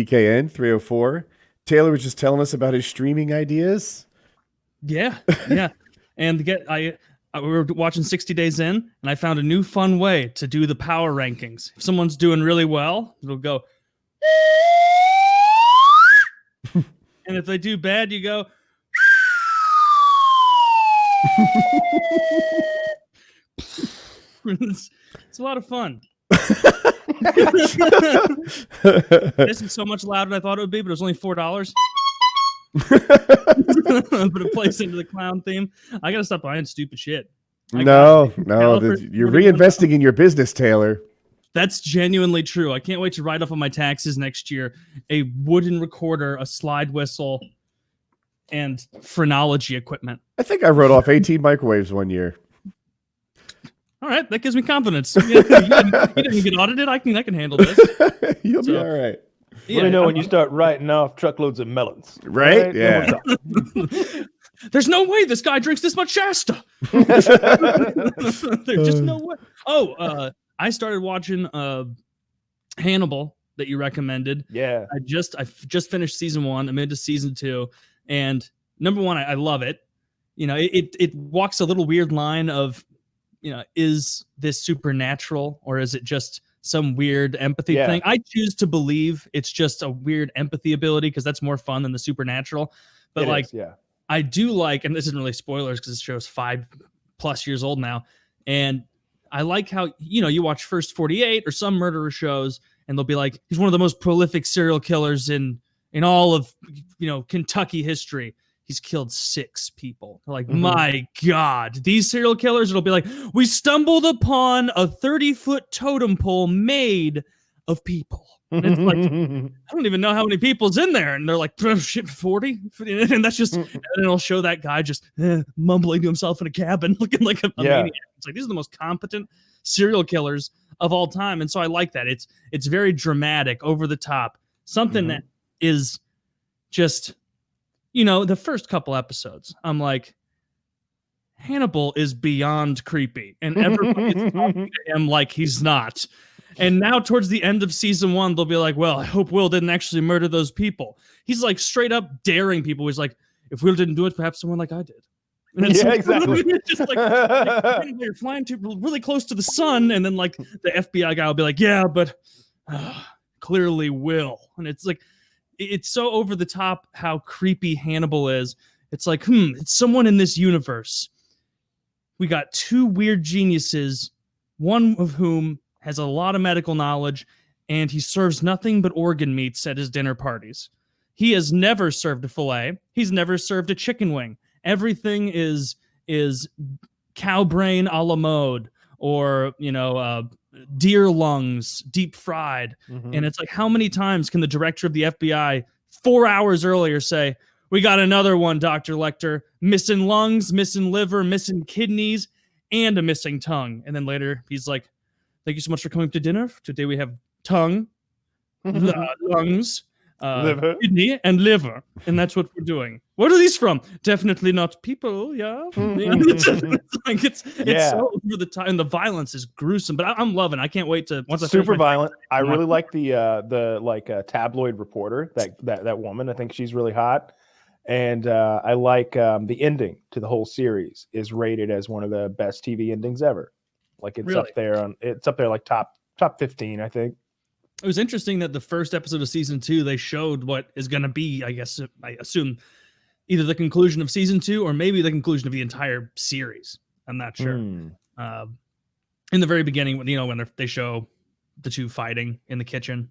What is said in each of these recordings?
PKN 304. Taylor was just telling us about his streaming ideas. Yeah. And we were watching 60 Days In, and I found a new fun way to do the power rankings. If someone's doing really well, it'll go. And if they do bad, you go. It's a lot of fun. This is so much louder than I thought it would be, but it was only $4. But it plays into the clown theme. I gotta stop buying stupid shit. No, you're reinvesting in your business, Taylor. That's genuinely true. I can't wait to write off on my taxes next year a wooden recorder, a slide whistle, and phrenology equipment. I think I wrote off 18 microwaves one year. All right, that gives me confidence. You didn't get audited. I can handle this. You'll be all right. Let me know when you start writing off truckloads of melons. Right? Yeah. There's no way this guy drinks this much Shasta. There's just no way. Oh, I started watching Hannibal that you recommended. Yeah. I just finished season 1. I'm into season 2, and number 1, I love it. You know, it walks a little weird line of, you know, is this supernatural or is it just some weird empathy thing? I choose to believe it's just a weird empathy ability because that's more fun than the supernatural. But I do like, and this isn't really spoilers because this show's 5+ years old now, and I like how, you know, you watch First 48 or some murderer shows, and they'll be like, he's one of the most prolific serial killers in all of, you know, Kentucky history. He's killed 6 people. They're like, my God, these serial killers, it'll be like, we stumbled upon a 30-foot totem pole made of people. And it's like, I don't even know how many people's in there. And they're like, oh, shit, 40? And that's just, and then it'll show that guy just mumbling to himself in a cabin, looking like a maniac. It's like, these are the most competent serial killers of all time. And so I like that. It's very dramatic, over the top. Something that is just, you know, the first couple episodes, I'm like, Hannibal is beyond creepy. And everybody's talking to him like he's not. And now towards the end of season 1, they'll be like, well, I hope Will didn't actually murder those people. He's like straight up daring people. He's like, if Will didn't do it, perhaps someone like I did. And it's exactly. It's just like you're flying really close to the sun. And then like the FBI guy will be like, yeah, but clearly Will. And it's like, it's so over the top how creepy Hannibal is. It's like, it's someone in this universe. We got 2 weird geniuses, one of whom has a lot of medical knowledge, and he serves nothing but organ meats at his dinner parties. He has never served a fillet. He's never served a chicken wing. Everything is cow brain a la mode, or, you know, deer lungs, deep fried. And it's like, how many times can the director of the FBI 4 hours earlier say, we got another one, Dr. Lecter, missing lungs, missing liver, missing kidneys, and a missing tongue. And then later he's like, thank you so much for coming to dinner. Today we have tongue, lungs, liver, kidney, and liver. And that's what we're doing. What are these from? Definitely not people. Yeah. It's so over the top, and the violence is gruesome, but I'm loving it. I can't wait to once super violent. I really like the tabloid reporter, that woman. I think she's really hot. And I like the ending to the whole series is rated as one of the best TV endings ever. Like it's up there like top 15, I think. It was interesting that the first episode of season 2, they showed what is going to be, I guess, I assume, either the conclusion of season 2 or maybe the conclusion of the entire series. I'm not sure. In the very beginning, when they show the 2 fighting in the kitchen.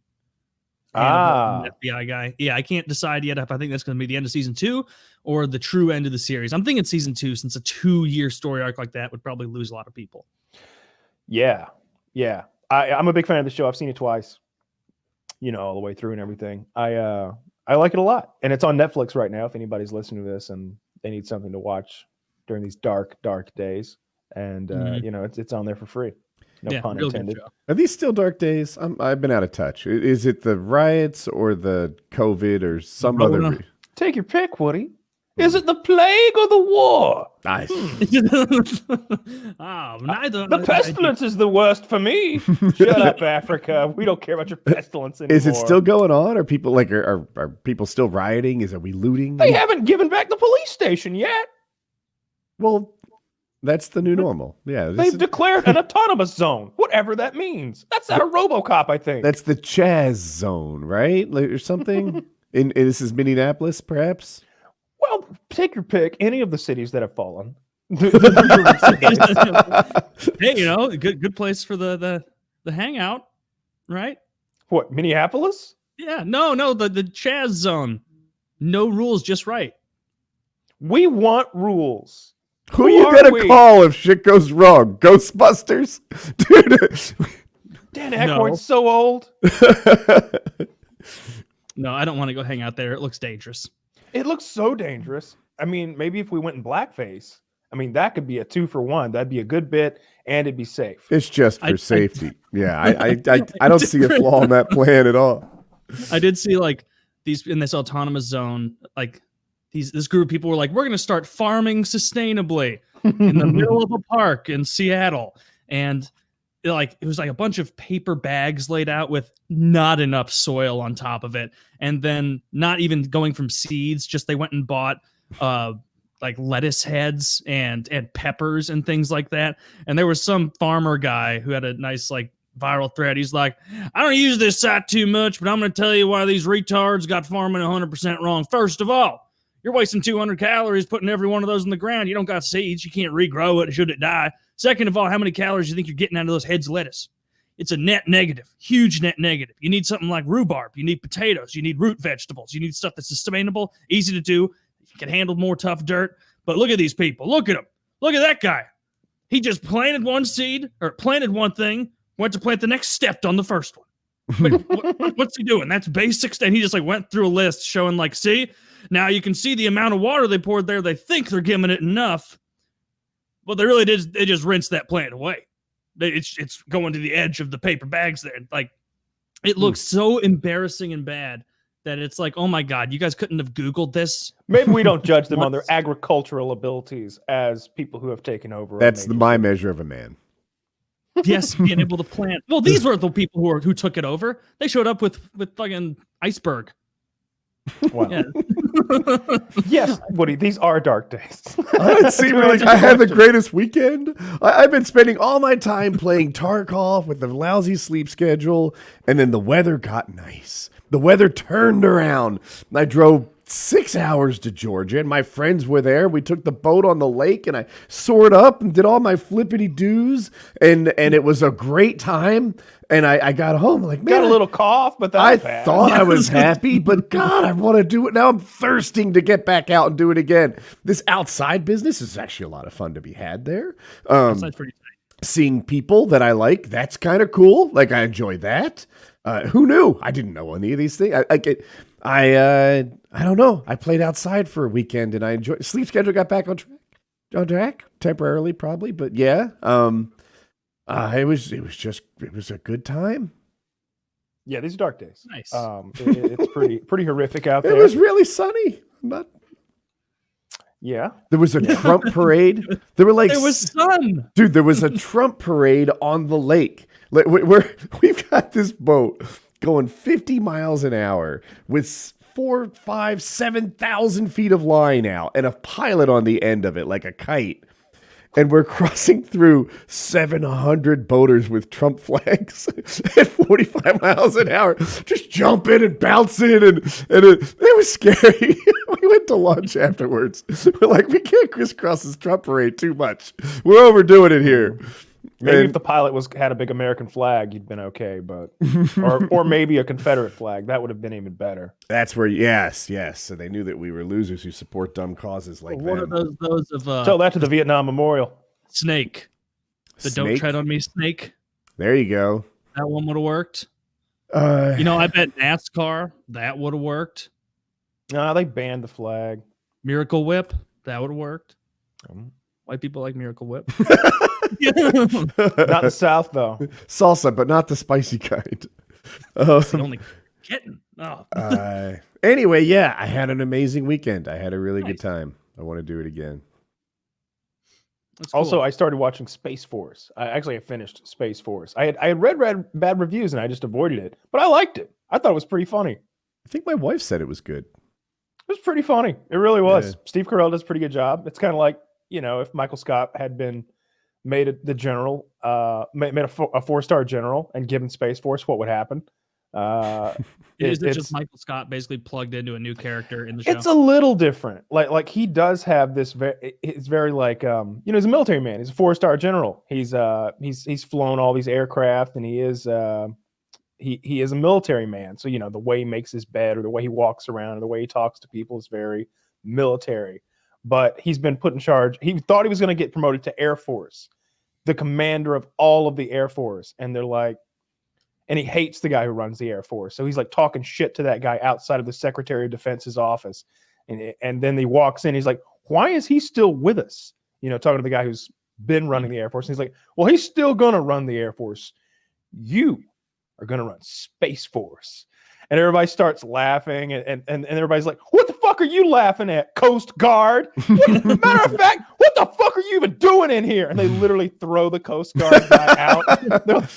The FBI guy. Yeah, I can't decide yet if I think that's going to be the end of season 2 or the true end of the series. I'm thinking season 2, since a 2-year story arc like that would probably lose a lot of people. Yeah. I'm a big fan of the show. I've seen it twice, all the way through and everything. I like it a lot, and it's on Netflix right now. If anybody's listening to this and they need something to watch during these dark days, and it's on there for free. No pun intended. Are these still dark days? I've been out of touch. Is it the riots or the COVID or some other? Take your pick, Woody. Is it the plague or the war? Nice. Neither. The pestilence is the worst for me. Shut up, Africa. We don't care about your pestilence anymore. Is it still going on? Are people like are people still rioting? Are we looting? They haven't given back the police station yet. Well, that's the new normal. Yeah, They've declared an autonomous zone, whatever that means. That's out of RoboCop, I think. that's the Chaz zone, right? Like, or something. In this is Minneapolis, perhaps. Well, take your pick. Any of the cities that have fallen. Hey, good place for the hangout, right? What, Minneapolis? Yeah, no, the Chaz zone. No rules, just right. We want rules. Who you gonna call if shit goes wrong? Ghostbusters, dude. Dan Aykroyd's so old. No, I don't want to go hang out there. It looks dangerous. It looks so dangerous. I mean, maybe if we went in blackface, I mean, that could be a 2-for-1. That'd be a good bit, and it'd be safe. It's just for safety. Yeah, I don't see a flaw in that plan at all. I did see like these in this autonomous zone, like this group of people were like, we're gonna start farming sustainably in the middle of a park in Seattle, and it was like a bunch of paper bags laid out with not enough soil on top of it, and then not even going from seeds, just they went and bought like lettuce heads and peppers and things like that. And there was some farmer guy who had a nice like viral thread. He's like, I don't use this site too much, but I'm going to tell you why these retards got farming 100% wrong. First of all, you're wasting 200 calories putting every one of those in the ground. You don't got seeds. You can't regrow it should it die. Second of all, how many calories do you think you're getting out of those heads of lettuce? It's a net negative, huge net negative. You need something like rhubarb. You need potatoes. You need root vegetables. You need stuff that's sustainable, easy to do. You can handle more tough dirt. But look at these people. Look at them. Look at that guy. He just planted one seed or planted one thing, went to plant the next, stepped on the first one. What's he doing? That's basics. And he just like went through a list showing like, see, now you can see the amount of water they poured there. They think they're giving it enough. Well, they really did. They just rinsed that plant away. It's going to the edge of the paper bags there. Like, it looks so embarrassing and bad that it's like, oh my God, you guys couldn't have Googled this. Maybe we don't judge them on their agricultural abilities as people who have taken over. That's my measure of a man. Yes, being able to plant. Well, these were the people who took it over. They showed up with fucking iceberg. Wow. Yeah. Yes, Woody, these are dark days. I didn't seem like I had the greatest weekend. I've been spending all my time playing Tarkov with a lousy sleep schedule, and then the weather got nice. The weather turned around. I drove 6 hours to Georgia, and my friends were there. We took the boat on the lake, and I soared up and did all my flippity doos, and it was a great time. And I got home like, man, got a little cough, but that's I thought I was happy, but God, I want to do it now. I'm thirsting to get back out and do it again. This outside business is actually a lot of fun to be had there. That's pretty tight. Seeing people that I like, that's kind of cool. Like, I enjoy that. Who knew? I didn't know any of these things. I don't know. I played outside for a weekend and I enjoyed. Sleep schedule got back on track temporarily, probably, but yeah. It was a good time. Yeah, these are dark days. Nice. It's pretty horrific out there. It was really sunny. Yeah. There was a Trump parade. There was sun. Dude, there was a Trump parade on the lake. Like, we've got this boat going 50 miles an hour with 4, 5, 7,000 feet of line out and a pilot on the end of it like a kite. And we're crossing through 700 boaters with Trump flags at 45 miles an hour, just jumping and bouncing, and it was scary. We went to lunch afterwards. We're like, we can't crisscross this Trump parade too much. We're overdoing it here. Maybe if the pilot had a big American flag, you'd been okay, but or maybe a Confederate flag. That would have been even better. That's where yes. So they knew that we were losers who support dumb causes like what them. are those of Tell that to the Vietnam Memorial. Snake. The Don't Tread on Me Snake. There you go. That one would have worked. I bet NASCAR, that would have worked. Nah, they banned the flag. Miracle Whip, that would have worked. White people like Miracle Whip. Not the South, though. Salsa, but not the spicy kind. It's the only kitten. Oh, Anyway, yeah, I had an amazing weekend. I had a really Nice. good time. I want to do it again. that's cool. Also, I started watching Space Force. I finished Space Force. I had read bad reviews and I just avoided it, but I liked it. I thought it was pretty funny. I think my wife said it was good. It was pretty funny. It really was. Yeah. Steve Carell does a pretty good job. It's kind of like, if Michael Scott had been made the general, made a 4-star general and given Space Force, what would happen? Is it just Michael Scott basically plugged into a new character in the show? It's a little different. Like he does have this it's very like he's a military man. He's a 4-star general. He's flown all these aircraft and he is he is a military man. So the way he makes his bed or the way he walks around or the way he talks to people is very military. But he's been put in charge. He thought he was going to get promoted to Air Force, the commander of all of the Air Force, and they're like, and he hates the guy who runs the Air Force. So he's like talking shit to that guy outside of the Secretary of Defense's office. And then he walks in. He's like, why is he still with us? Talking to the guy who's been running the Air Force. And he's like, well, he's still going to run the Air Force. You are going to run Space Force. And everybody starts laughing. And everybody's like, what the fuck are you laughing at, Coast Guard? Matter of fact, what the fuck are you even doing in here? And they literally throw the Coast Guard guy out. They're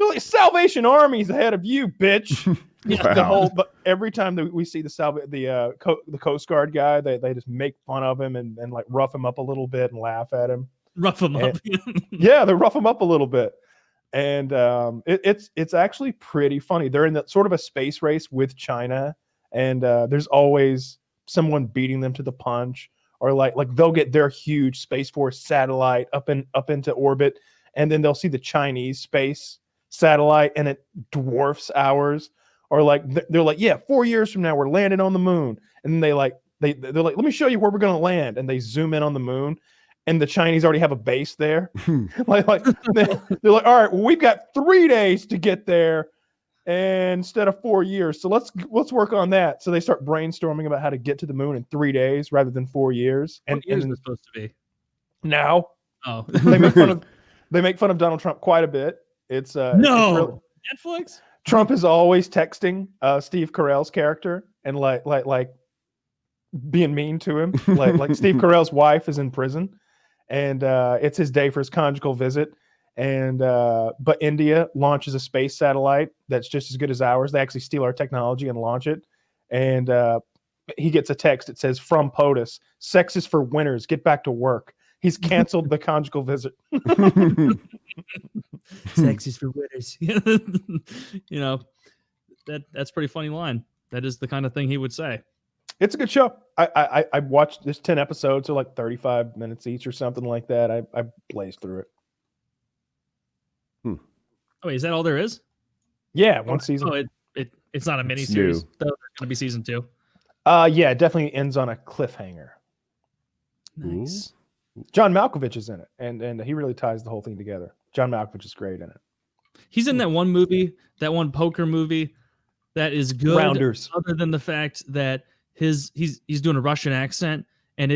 like, Salvation Army's ahead of you, bitch. Wow. But every time that we see the Coast Guard guy, they just make fun of him and like rough him up a little bit and laugh at him. Rough him up. Yeah, they rough him up a little bit. And it's actually pretty funny. They're in that sort of a space race with China, and there's always someone beating them to the punch, or like they'll get their huge Space Force satellite up into orbit, and then they'll see the Chinese space satellite and it dwarfs ours. Or like they're like, yeah, 4 years from now we're landing on the moon, and then they're like, let me show you where we're gonna land, and they zoom in on the moon. And the Chinese already have a base there. like they're like, all right, well, we've got 3 days to get there, instead of 4 years. So let's work on that. So they start brainstorming about how to get to the moon in 3 days rather than 4 years. And what years is it supposed to be? Now, oh, they make fun of Donald Trump quite a bit. It's Netflix. Trump is always texting Steve Carell's character and like being mean to him. like Steve Carell's wife is in prison. And it's his day for his conjugal visit. And but India launches a space satellite that's just as good as ours. They actually steal our technology and launch it. And he gets a text. It says, from POTUS, sex is for winners. Get back to work. He's canceled the conjugal visit. Sex is for winners. That's a pretty funny line. That is the kind of thing he would say. It's a good show. I watched this 10 episodes, so like 35 minutes each or something like that. I blazed through it. Oh, wait, is that all there is? Yeah, one season. Oh, it's not a mini It's series. new. There's going to be season 2. Yeah, it definitely ends on a cliffhanger. Nice. John Malkovich is in it, and he really ties the whole thing together. John Malkovich is great in it. He's in that one movie, that one poker movie that is good. Rounders. Other than the fact that he's doing a Russian accent, and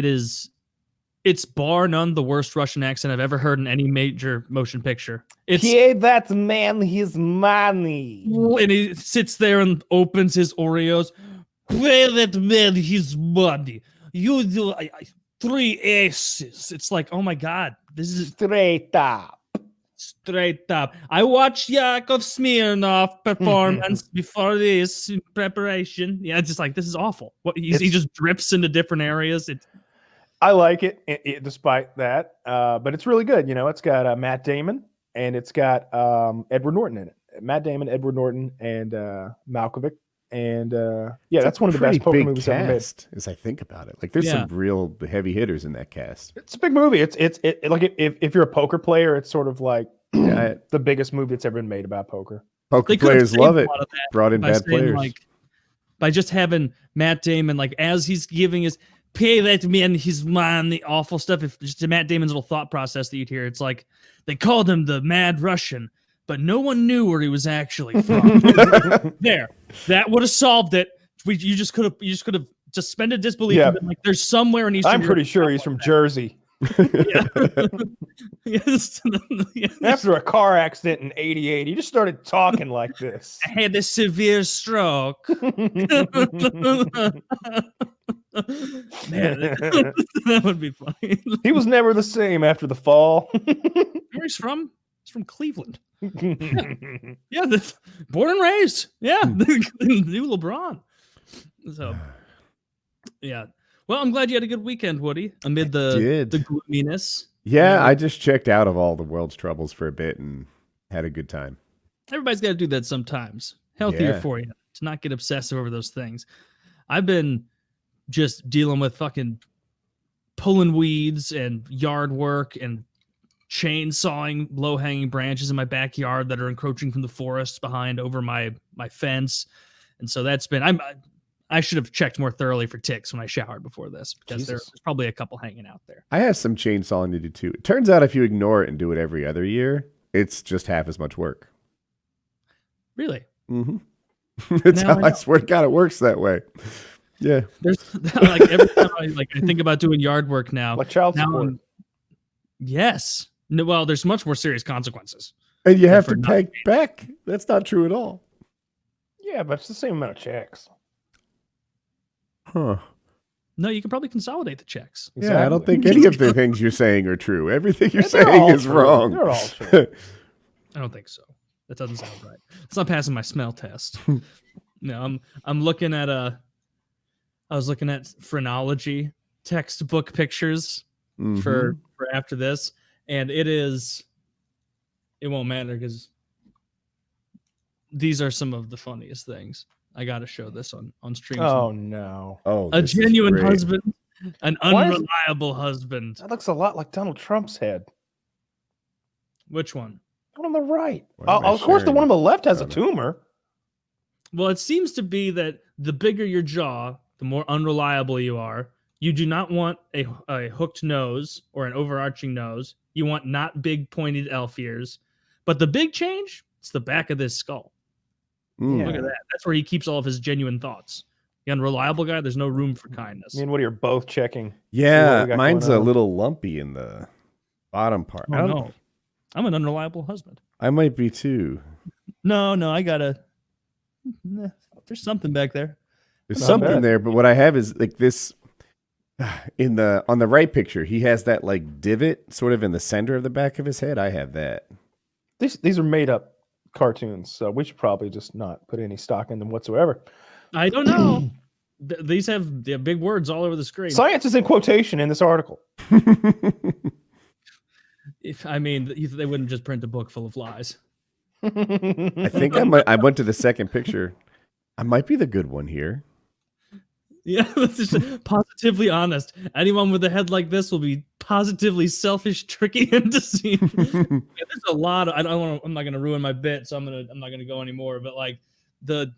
it's bar none the worst Russian accent I've ever heard in any major motion picture. It's Pay that man his money. and he sits there and opens his Oreos. Pay that man his money. You do 3 aces. It's like, oh my god, this is Straight up. straight up. I watched Yakov Smirnoff performance before this in preparation. Yeah, it's just like, this is awful. He just drifts into different areas. I like it, despite that, but it's really good. It's got Matt Damon and it's got Edward Norton in it. Matt Damon, Edward Norton, and Malkovich. And that's one of the best poker movies ever made. As I think about it, like there's some real heavy hitters in that cast. It's a big movie. It's like if you're a poker player, it's sort of like the biggest movie that's ever been made about poker. Poker players love it. Brought in by bad saying, players. like, by just having Matt Damon, like, as he's giving his pay that man his money, awful stuff. If just Matt Damon's little thought process that you'd hear, it's like they called him the Mad Russian, but no one knew where he was actually from. There, that would have solved it. You just could have suspended disbelief. Yeah. And been like, there's somewhere in Eastern I'm Europe pretty sure he's from Jersey. Yes. After a car accident in '88, he just started talking like this. I had a severe stroke. Man, that would be funny. He was never the same after the fall. Where he's from? He's from Cleveland. Yeah, born and raised. Yeah, new LeBron. So, yeah. Well, I'm glad you had a good weekend, Woody, amid the gloominess. Yeah, I just checked out of all the world's troubles for a bit and had a good time. Everybody's got to do that sometimes. Healthier for you to not get obsessive over those things. I've been just dealing with fucking pulling weeds and yard work and chainsawing low-hanging branches in my backyard that are encroaching from the forest behind over my fence. And so that's been I should have checked more thoroughly for ticks when I showered before this, because there's probably a couple hanging out there. I have some chainsawing to do too. It turns out if you ignore it and do it every other year, it's just half as much work. Really? Mm-hmm. It's how I swear to God it works that way. Yeah. There's like every time I think about doing yard work now. Like child support. Yes. No, well, there's much more serious consequences. And you have to pay back. That's not true at all. Yeah, but it's the same amount of checks. Huh. No, you can probably consolidate the checks. Exactly. Yeah, I don't think any of the things you're saying are true. Everything you're saying is wrong. They're all true. I don't think so. That doesn't sound right. It's not passing my smell test. No, I'm looking at I was looking at phrenology textbook pictures for after this, and it won't matter because these are some of the funniest things. I got to show this on stream. Oh no! Oh, a genuine husband, an unreliable husband. That looks a lot like Donald Trump's head. Which one? The one on the right. Of course, the one on the left has a tumor. Well, it seems to be that the bigger your jaw, the more unreliable you are. You do not want a hooked nose or an overarching nose. You want not big pointed elf ears. But the big change, it's the back of this skull. Yeah. Look at that. That's where he keeps all of his genuine thoughts. The unreliable guy, there's no room for kindness. Me and Woody are both checking. Yeah, mine's a little lumpy in the bottom part. Oh, no. I'm an unreliable husband. I might be too. No, I gotta. There's something back there. There's something there, but what I have is like this. On the right picture, he has that like divot sort of in the center of the back of his head. I have that. These are made up cartoons, so we should probably just not put any stock in them whatsoever. I don't know. These have big words all over the screen. Science is in quotation in this article. They wouldn't just print a book full of lies. I think I went to the second picture. I might be the good one here. Yeah, that's just positively honest. Anyone with a head like this will be positively selfish, tricky, and deceiving. There's a lot of. I'm not going to ruin my bit, so I'm not going to go anymore. But like the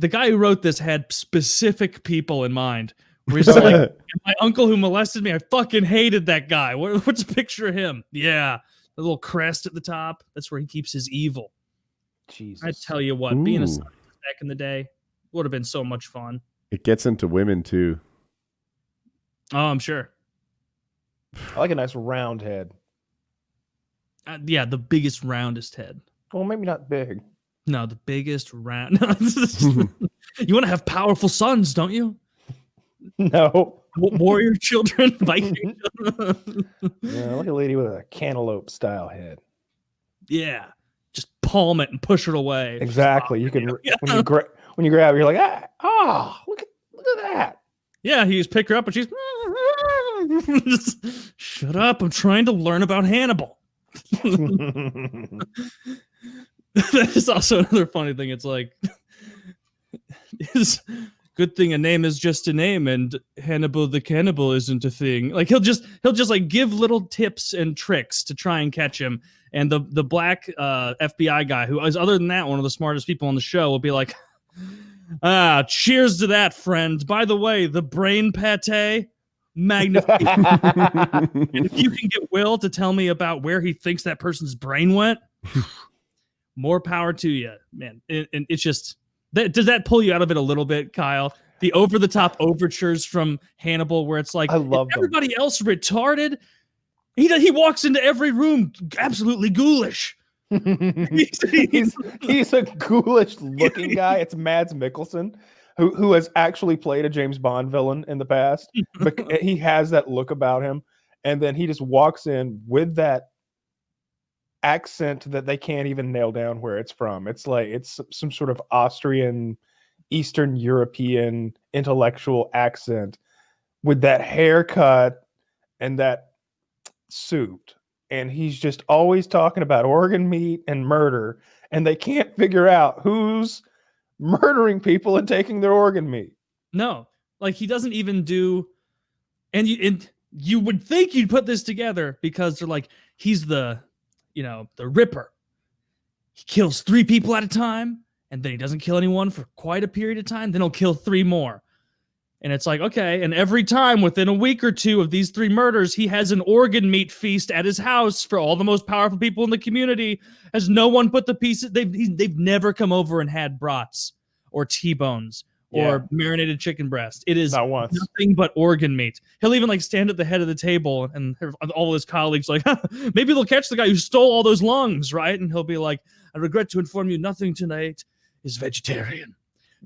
guy who wrote this had specific people in mind. Where he's like, my uncle who molested me, I fucking hated that guy. What's a picture of him? Yeah, the little crest at the top. That's where he keeps his evil. Jesus. I tell you what, being a scientist back in the day would have been so much fun. It gets into women too. Oh, I'm sure. I like a nice round head. Yeah, the biggest, roundest head. Well, maybe not big. No, the biggest round. You want to have powerful sons, don't you? No. Warrior children, Viking. Yeah, like a lady with a cantaloupe style head. Yeah. Just palm it and push it away. Exactly. You can when you grab it, you're like, look at that. Yeah, he just pick her up and she's shut up. I'm trying to learn about Hannibal. That is also another funny thing. It's like it's good thing a name is just a name and Hannibal the cannibal isn't a thing. Like he'll just like give little tips and tricks to try and catch him. And the black FBI guy, who is other than that one of the smartest people on the show, will be like, cheers to that, friend. By the way, the brain pate, magnificent. And if you can get Will to tell me about where he thinks that person's brain went, more power to you, man. And it's just, does that pull you out of it a little bit, Kyle? the over-the-top overtures from Hannibal, where it's like, I love them. everybody else retarded. He walks into every room absolutely ghoulish. he's a ghoulish looking guy. It's Mads Mikkelsen, who has actually played a James Bond villain in the past. But he has that look about him, and then he just walks in with that accent that they can't even nail down where it's from. It's like it's some sort of Austrian, Eastern European intellectual accent with that haircut and that suit, and he's just always talking about organ meat and murder, and they can't figure out who's murdering people and taking their organ meat. No, like he doesn't even do, and you would think you'd put this together because they're like, he's the Ripper. He kills 3 people at a time, and then he doesn't kill anyone for quite a period of time. Then he'll kill 3 more. And it's like, okay, and every time within a week or 2 of these 3 murders, he has an organ meat feast at his house for all the most powerful people in the community. Has no one put the pieces? They've never come over and had brats or T-bones or marinated chicken breast. It is Not once. nothing but organ meat. He'll even like stand at the head of the table, and all his colleagues like, maybe they'll catch the guy who stole all those lungs, right? And he'll be like, I regret to inform you, nothing tonight is vegetarian.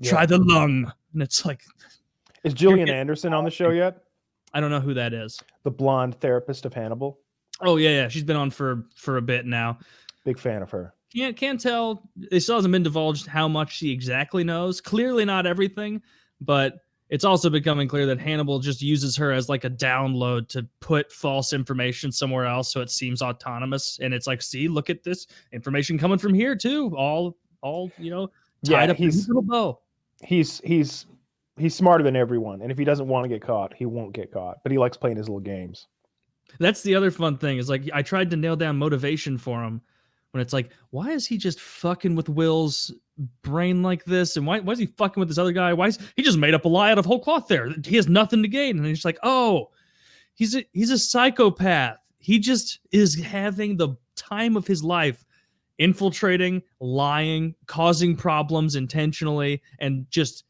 Try the lung. And it's like, is Gillian Anderson on the show yet? I don't know who that is. The blonde therapist of Hannibal. Oh yeah. She's been on for a bit now. Big fan of her. Can't tell. It still hasn't been divulged how much she exactly knows. Clearly not everything, but it's also becoming clear that Hannibal just uses her as like a download to put false information somewhere else so it seems autonomous. And it's like, see, look at this information coming from here too. All tied up in a little bow. He's smarter than everyone, and if he doesn't want to get caught, he won't get caught. But he likes playing his little games. That's the other fun thing is like I tried to nail down motivation for him when it's like, why is he just fucking with Will's brain like this? And why is he fucking with this other guy? He just made up a lie out of whole cloth there? He has nothing to gain. And he's like, oh, he's a psychopath. He just is having the time of his life infiltrating, lying, causing problems intentionally, and just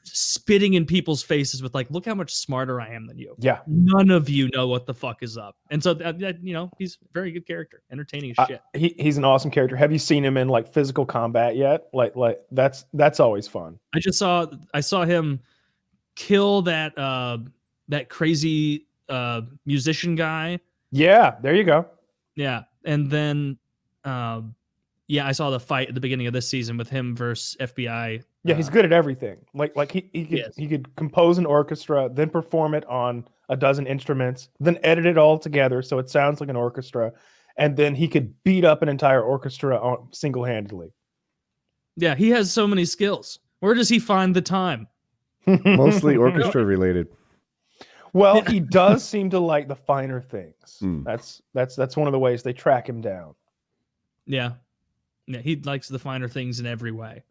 spitting in people's faces with like, look how much smarter I am than you. Yeah. None of you know what the fuck is up. And so he's a very good character, entertaining as shit. He's an awesome character. Have you seen him in like physical combat yet? Like that's always fun. I saw him kill that crazy musician guy. Yeah, there you go. Yeah. And then I saw the fight at the beginning of this season with him versus FBI. Yeah, he's good at everything. Like he could compose an orchestra, then perform it on a dozen instruments, then edit it all together so it sounds like an orchestra, and then he could beat up an entire orchestra single-handedly. Yeah, he has so many skills. Where does he find the time? Mostly orchestra related. Well, he does seem to like the finer things. Mm. That's one of the ways they track him down. Yeah, he likes the finer things in every way.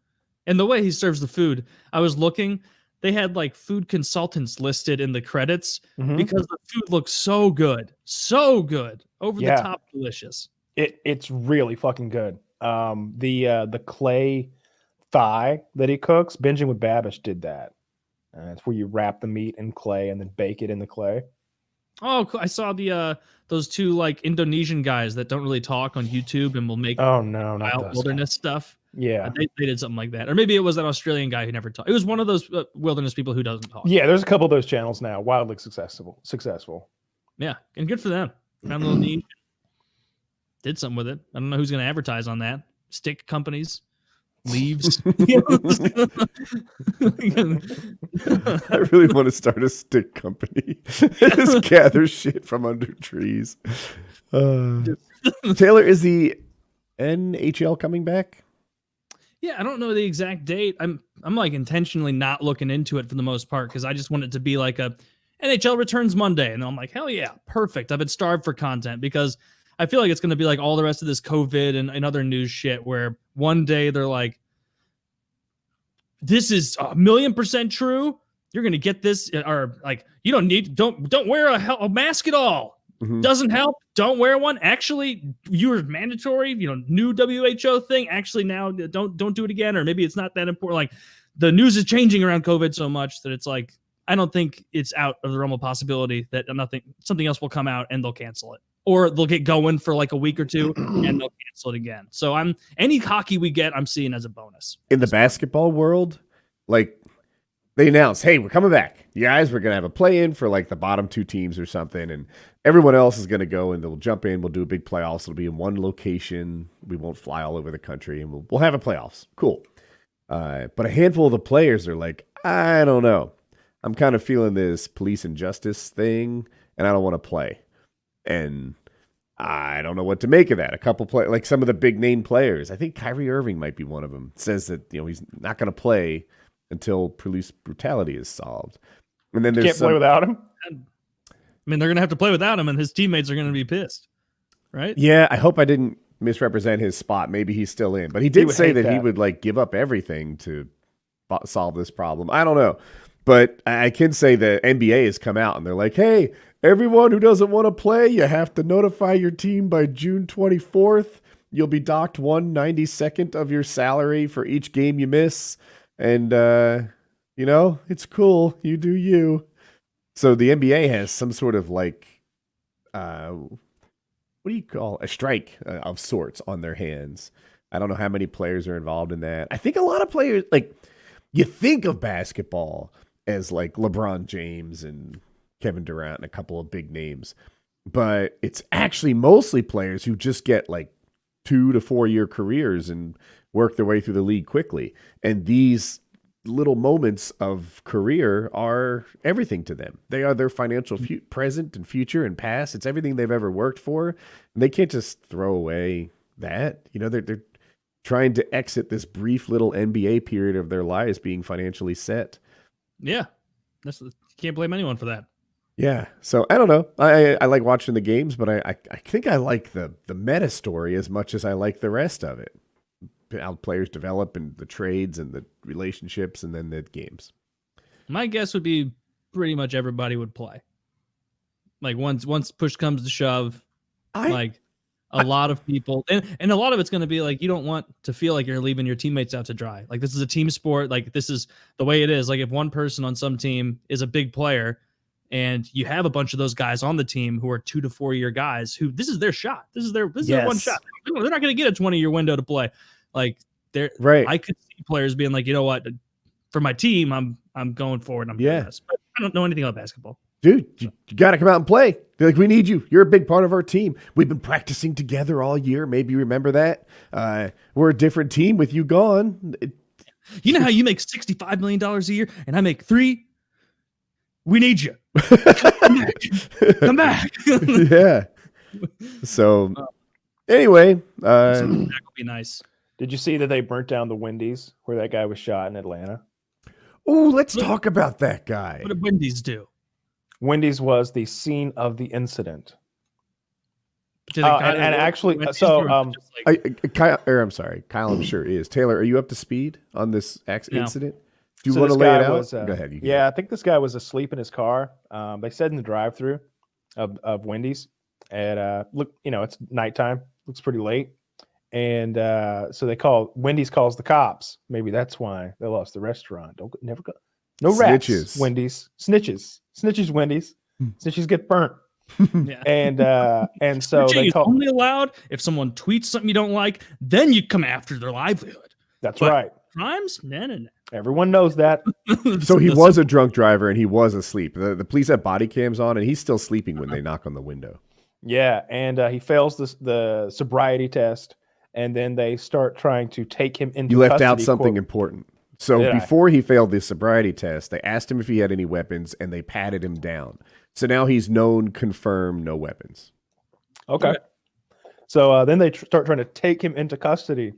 And the way he serves the food, I was looking, they had like food consultants listed in the credits because the food looks so good, over the top delicious. It's really fucking good. The clay thigh that he cooks, Binging with Babish did that. It's where you wrap the meat in clay and then bake it in the clay. Oh, cool. I saw those 2 like Indonesian guys that don't really talk on YouTube and will make wild wilderness stuff. Yeah, they did something like that, or maybe it was that Australian guy who never talked. It was one of those wilderness people who doesn't talk. Yeah, there's a couple of those channels now, wildly successful. Yeah, and good for them. Found a little niche. Did something with it. I don't know who's going to advertise on that. Stick companies, leaves. I really want to start a stick company. Just gather shit from under trees. Taylor, is the NHL coming back? Yeah, I don't know the exact date. I'm like intentionally not looking into it for the most part because I just want it to be like a NHL returns Monday, and I'm like, hell yeah, perfect. I've been starved for content because I feel like it's going to be like all the rest of this COVID and other news shit where one day they're like, this is 1,000,000% true. You're going to get this, or like, you don't wear a mask at all. Mm-hmm. Doesn't help. Don't wear one. Actually, you're mandatory. New WHO thing. Actually, now don't do it again. Or maybe it's not that important. Like the news is changing around COVID so much that it's like, I don't think it's out of the realm of possibility that something else will come out and they'll cancel it, or they'll get going for like a week or two and they'll cancel it again. So any hockey we get, I'm seeing as a bonus. In the basketball world, like they announced, hey, we're coming back. You guys, we're going to have a play-in for like the bottom 2 teams or something, and everyone else is going to go and they'll jump in. We'll do a big playoffs. It'll be in one location. We won't fly all over the country, and we'll have a playoffs. Cool. But a handful of the players are like, I don't know. I'm kind of feeling this police and justice thing, and I don't want to play. And I don't know what to make of that. A couple like some of the big name players, I think Kyrie Irving might be one of them, says that he's not going to play until police brutality is solved. And then there's play without him. I mean, they're going to have to play without him, and his teammates are going to be pissed, right? Yeah, I hope I didn't misrepresent his spot. Maybe he's still in, but he did say that he would like give up everything to solve this problem. I don't know. But I can say the NBA has come out and they're like, hey, everyone who doesn't want to play, you have to notify your team by June 24th. You'll be docked 1/92nd of your salary for each game you miss. And, it's cool. You do you. So the NBA has some sort of like, what do you call a strike of sorts on their hands. I don't know how many players are involved in that. I think a lot of players, like, you think of basketball as like LeBron James and Kevin Durant and a couple of big names, but it's actually mostly players who just get like 2 to 4 year careers and work their way through the league quickly. And these little moments of career are everything to them. They are their financial present and future and past. It's everything they've ever worked for. And they can't just throw away that. They're trying to exit this brief little NBA period of their lives being financially set. Yeah, can't blame anyone for that. Yeah, so I don't know. I like watching the games, but I think I like the meta story as much as I like the rest of it. How players develop and the trades and the relationships and then the games. My guess would be pretty much everybody would play. Like once push comes to shove, a lot of people, and a lot of it's going to be like, you don't want to feel like you're leaving your teammates out to dry. Like this is a team sport. Like this is the way it is. Like if one person on some team is a big player and you have a bunch of those guys on the team who are 2 to 4 year guys who this is their shot. This is their one shot. They're not going to get a 20-year window to play. Like they're right. I could see players being like, you know what, for my team, I'm going forward. I'm doing this. But I don't know anything about basketball. Dude, you got to come out and play. They're like, we need you. You're a big part of our team. We've been practicing together all year. Maybe you remember that. We're a different team with you gone. You know how you make $65 million a year and I make $3 million? We need you. Come back. Yeah. So anyway. That would be nice. Did you see that they burnt down the Wendy's where that guy was shot in Atlanta? Oh, let's talk about that guy. What did Wendy's do? Wendy's was the scene of the incident. And actually, so Kyle, I'm sorry, Kyle, I'm sure is. Taylor, are you up to speed on this incident? Do you so want to lay it out? Was, Go ahead. I think this guy was asleep in his car. They said in the drive-through of Wendy's, and look, it's nighttime. Looks pretty late, and so Wendy's calls the cops. Maybe that's why they lost the restaurant. Never go. No rats. Snitches. Wendy's. Snitches. Wendy's. Snitches get burnt. Yeah. And so they only allowed if someone tweets something you don't like, then you come after their livelihood. That's right. Crimes? No. Everyone knows that. So he was a drunk driver and he was asleep. The police have body cams on and he's still sleeping when they knock on the window. Yeah, and he fails the sobriety test, and then they start trying to take him into custody. You left out something important. So before he failed the sobriety test, they asked him if he had any weapons, and they patted him down. So now he's known, confirmed, no weapons. Okay. So then they start trying to take him into custody,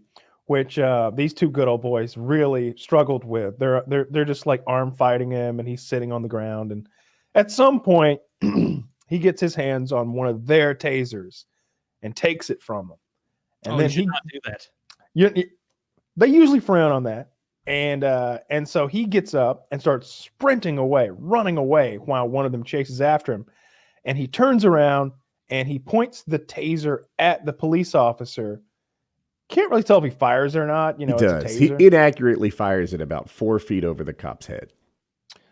which these two good old boys really struggled with. They're just like arm fighting him, and he's sitting on the ground. And at some point, he gets his hands on one of their tasers and takes it from them. And then he not do that. They usually frown on that. And so he gets up and starts sprinting away, running away while one of them chases after him. And he turns around and he points the taser at the police officer. Can't really tell if he fires or not. You know, He it's does. a He taser. inaccurately fires it about 4 feet over the cop's head.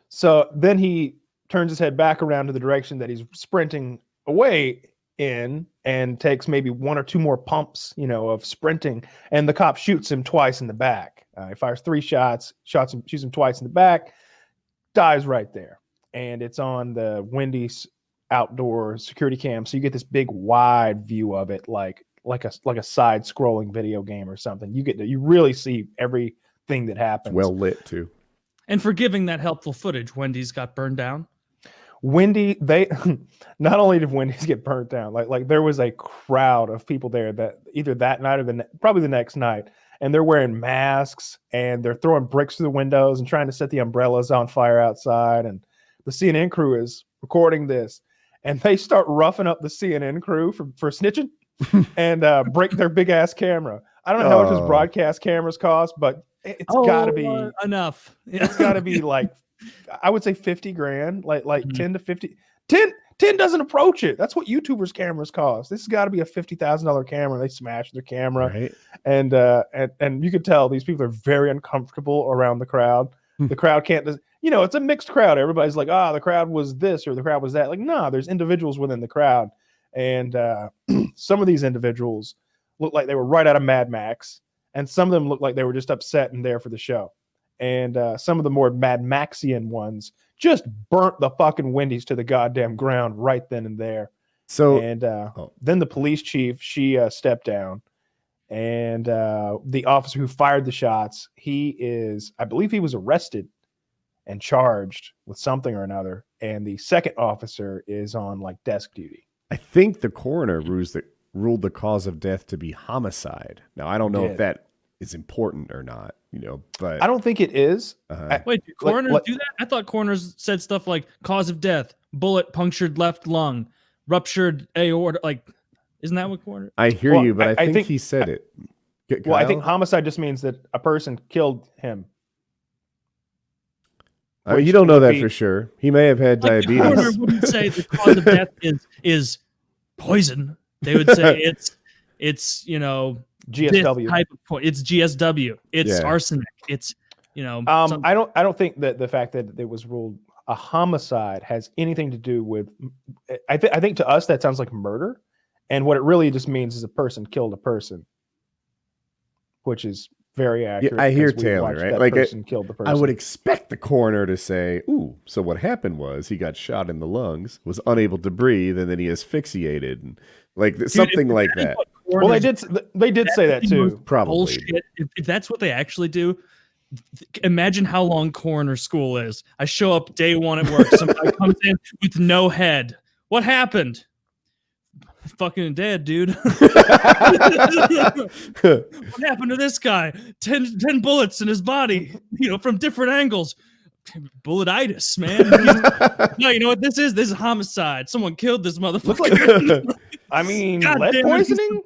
So then he turns his head back around to the direction that he's sprinting away in and takes maybe 1 or 2 more pumps, you know, of sprinting. And the cop shoots him twice in the back. He fires 3 shots, shoots him twice in the back, dies right there. And it's on the Wendy's outdoor security cam. So you get this big wide view of it, like a side scrolling video game or something. You really see everything that happens. It's well lit too. And for giving that helpful footage, Wendy's got burned down. Wendy, they not only did Wendy's get burnt down, like there was a crowd of people there that either that night or probably the next night, and they're wearing masks and they're throwing bricks through the windows and trying to set the umbrellas on fire outside. And the CNN crew is recording this, and they start roughing up the CNN crew for snitching and break their big ass camera. I don't know how much those broadcast cameras cost, but it's got to be enough. It's got to be like, I would say 50 grand, like 10 to 50. 10 doesn't approach it. That's what YouTubers' cameras cost. This has got to be a $50,000 camera. They smash their camera, Right. And you could tell these people are very uncomfortable around the crowd. The crowd can't, you know, it's a mixed crowd. Everybody's like, the crowd was this or the crowd was that. Like, no, there's individuals within the crowd, and some of these individuals look like they were right out of Mad Max, and some of them look like they were just upset and there for the show. And some of the more Mad Maxian ones just burnt the fucking Wendy's to the goddamn ground right then and there. So and then the police chief, she stepped down, and the officer who fired the shots, I believe he was arrested and charged with something or another. And the second officer is on like desk duty. I think the coroner ruled the cause of death to be homicide. Now, I don't know if that is important or not, you know, but I don't think it is. Wait, do coroners do that? I thought coroners said stuff like cause of death, bullet punctured left lung, ruptured aorta. Like, isn't that what coroner? I hear you, but I think he said it. Well, I think homicide just means that a person killed him. You don't know that for sure. He may have had like diabetes. The coroner wouldn't say the cause of death is poison. They would say it's you know, GSW type of it's GSW. It's arsenic. It's, you know. I don't think that the fact that it was ruled a homicide has anything to do with. I think to us that sounds like murder, and what it really just means is a person killed a person, which is very accurate. Yeah, I hear Taylor, right? That like person killed the person. I would expect the coroner to say, "Ooh, so what happened was he got shot in the lungs, was unable to breathe, and then he asphyxiated." And something like that. Well, they did say that too. Probably. Bullshit. If that's what they actually do, imagine how long coroner school is. I show up day one at work. Somebody comes in with no head. What happened? Fucking dead, dude. What happened to this guy? 10 bullets in his body, you know, from different angles. Bulletitis, man. No, you know what this is? This is homicide. Someone killed this motherfucker. I mean, lead poisoning?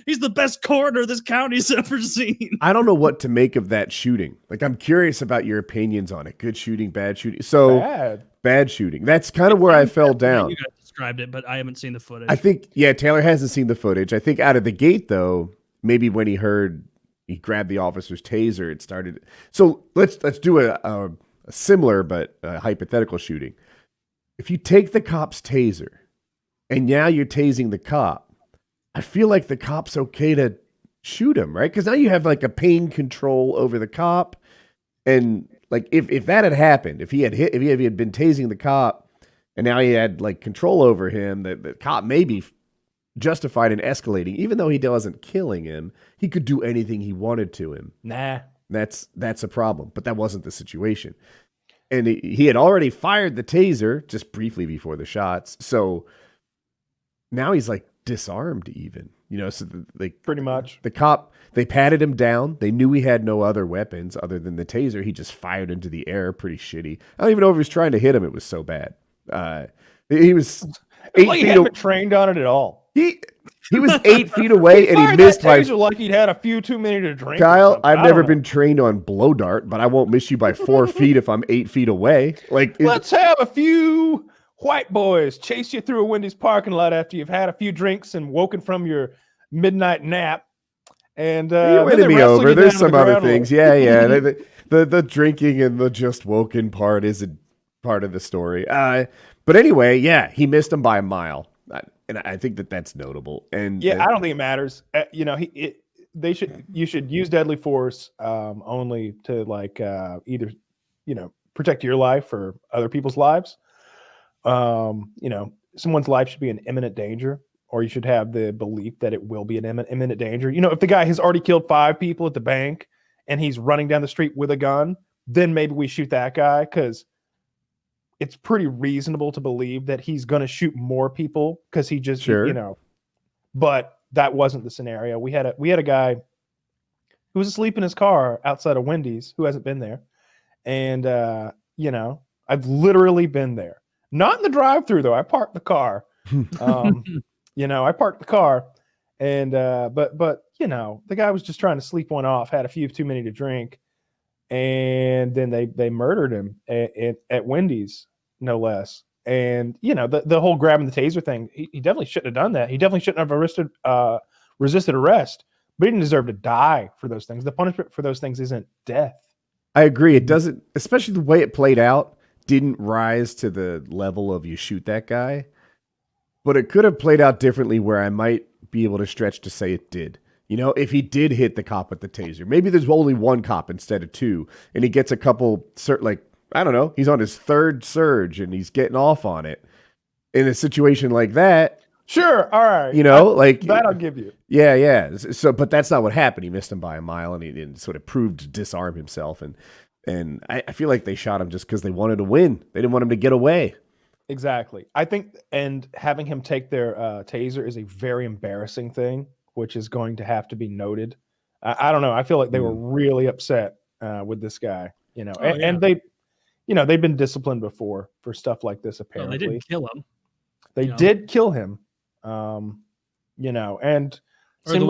He's the best coroner this county's ever seen. I don't know what to make of that shooting. Like, I'm curious about your opinions on it. Good shooting, bad shooting. So bad shooting. That's kind of where I fell down. You guys described it, but I haven't seen the footage. I think, Taylor hasn't seen the footage. I think out of the gate, though, maybe when he grabbed the officer's taser, it started. So let's do a similar but hypothetical shooting. If you take the cop's taser and now you're tasing the cop, I feel like the cop's okay to shoot him, right? Because now you have like a pain control over the cop. And like if that had happened, if he had been tasing the cop and now he had like control over him, the cop may be justified in escalating, even though he wasn't killing him. He could do anything he wanted to him. Nah. That's a problem, but that wasn't the situation. And he had already fired the taser just briefly before the shots. So now he's like disarmed even, you know, so pretty much the cop, they patted him down. They knew he had no other weapons other than the taser. He just fired into the air. Pretty shitty. I don't even know if he was trying to hit him. It was so bad. He was 8 like feet he hadn't trained on it at all. He was 8 feet away and he missed by. Like he'd had a few too many to drink. Kyle, I've never been trained on blow dart, but I won't miss you by 4 feet if I'm 8 feet away. Like, let's have a few white boys chase you through a Wendy's parking lot after you've had a few drinks and woken from your midnight nap, And You then winning they me wrestle over. you There's down to some the other ground things. with- Yeah, yeah. The drinking and the just woken part isn't part of the story. But anyway, yeah, he missed him by a mile, and I think that's notable. And Yeah, I don't think it matters. You know, you should use deadly force only to like either, you know, protect your life or other people's lives. You know, someone's life should be in imminent danger, or you should have the belief that it will be an imminent danger. You know, if the guy has already killed 5 people at the bank and he's running down the street with a gun, then maybe we shoot that guy, because it's pretty reasonable to believe that he's going to shoot more people because he just, Sure. you know. But that wasn't the scenario. We had a guy who was asleep in his car outside of Wendy's, who hasn't been there, and you know, I've literally been there. Not in the drive-through though. I parked the car. You know, I parked the car, and but you know, the guy was just trying to sleep one off. Had a few too many to drink, and then they murdered him at Wendy's, no less. And you know, the whole grabbing the taser thing, he definitely shouldn't have done that. He definitely shouldn't have resisted arrest, but he didn't deserve to die for those things. The punishment for those things isn't death. I agree. It doesn't, especially the way it played out, didn't rise to the level of you shoot that guy. But it could have played out differently, where I might be able to stretch to say it did. You know, if he did hit the cop with the taser, maybe there's only one cop instead of 2, and he gets a couple, like, I don't know, he's on his 3rd surge and he's getting off on it. In a situation like that, Sure, all right, you know, like that I'll give you. Yeah, yeah. So, but that's not what happened. He missed him by a mile, and he didn't sort of proved to disarm himself. And I feel like they shot him just because they wanted to win. They didn't want him to get away. Exactly. I think, and having him take their taser is a very embarrassing thing, which is going to have to be noted. I don't know. I feel like they were really upset with this guy, you know, and they, you know, they've been disciplined before for stuff like this. Apparently, they didn't kill him. They did kill him, you know, and seemed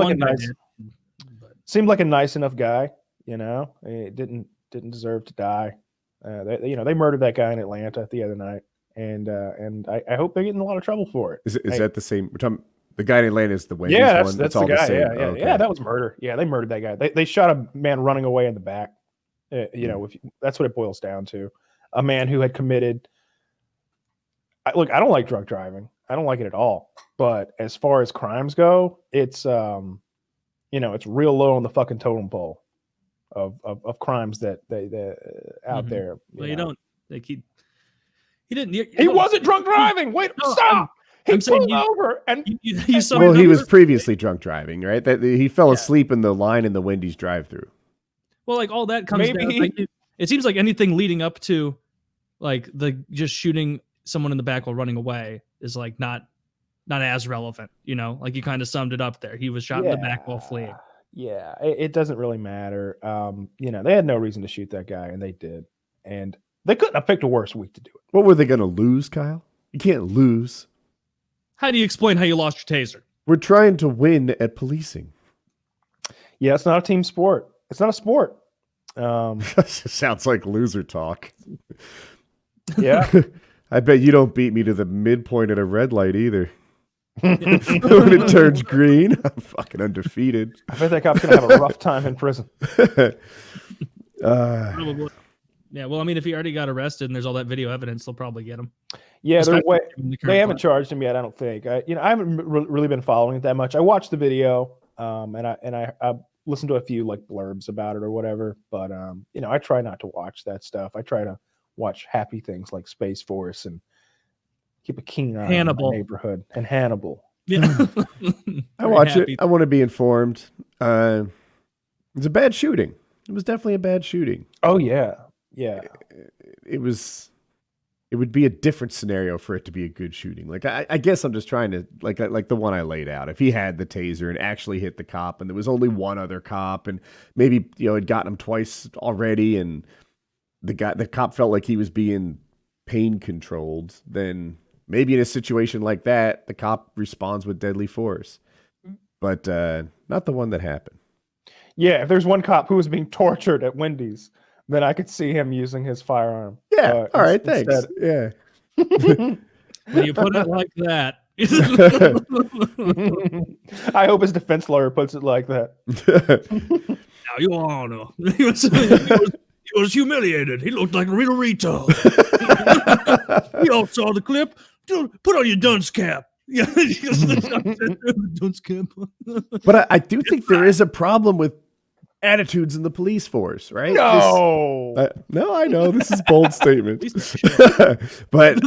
like a nice enough guy, you know. He didn't deserve to die. You know, they murdered that guy in Atlanta the other night. And I hope they get in a lot of trouble for it. Is that the same? We're talking, the guy in Atlanta is the Wendy's one? That's all the guy. the same? Yeah, Oh, okay. yeah, that was murder. Yeah, they murdered that guy. They shot a man running away in the back. You know, that's what it boils down to. A man who had committed. Look, I don't like drunk driving. I don't like it at all. But as far as crimes go, it's you know, it's real low on the fucking totem pole of crimes that they out there. Well, you don't. Like he didn't. He wasn't drunk driving. Wait, stop. He pulled over and you saw. Well, he was previously drunk driving, right? That he fell asleep in the line in the Wendy's drive-through. Well, like all that comes down. Like, it seems like anything leading up to, like the just shooting someone in the back while running away is like not as relevant. You know, like you kind of summed it up there. He was shot in the back while fleeing. Yeah, it doesn't really matter. You know, they had no reason to shoot that guy, and they did, and they couldn't have picked a worse week to do it. What were they going to lose, Kyle? You can't lose. How do you explain how you lost your taser? We're trying to win at policing. Yeah, it's not a team sport. It's not a sport. Sounds like loser talk. Yeah. I bet you don't beat me to the midpoint at a red light either. When it turns green, I'm fucking undefeated. I bet that cop's going to have a rough time in prison. Probably. Yeah, well, I mean, if he already got arrested and there's all that video evidence, they'll probably get him. Yeah, they haven't charged him yet. I don't think. You know, I haven't really been following it that much. I watched the video, and I listened to a few like blurbs about it or whatever. But you know, I try not to watch that stuff. I try to watch happy things like Space Force and keep a keen eye on my neighborhood and Hannibal. Yeah, I watch it. I want to be informed. It's a bad shooting. It was definitely a bad shooting. Oh yeah. Yeah, it would be a different scenario for it to be a good shooting. Like I guess I'm just trying to like the one I laid out. If he had the taser and actually hit the cop, and there was only one other cop, and maybe had gotten him twice already, and the cop felt like he was being pain controlled, then maybe in a situation like that, the cop responds with deadly force. But not the one that happened. Yeah, if there's one cop who was being tortured at Wendy's, then I could see him using his firearm. Yeah. All right. Thanks. Yeah. When you put it like that, I hope his defense lawyer puts it like that. Now, Your Honor, he was humiliated. He looked like a real retard. We all saw the clip. Dude, put on your dunce cap. Yeah, dunce cap. But I do think there is a problem with attitudes in the police force, right? No. No, I know this is a bold statement, but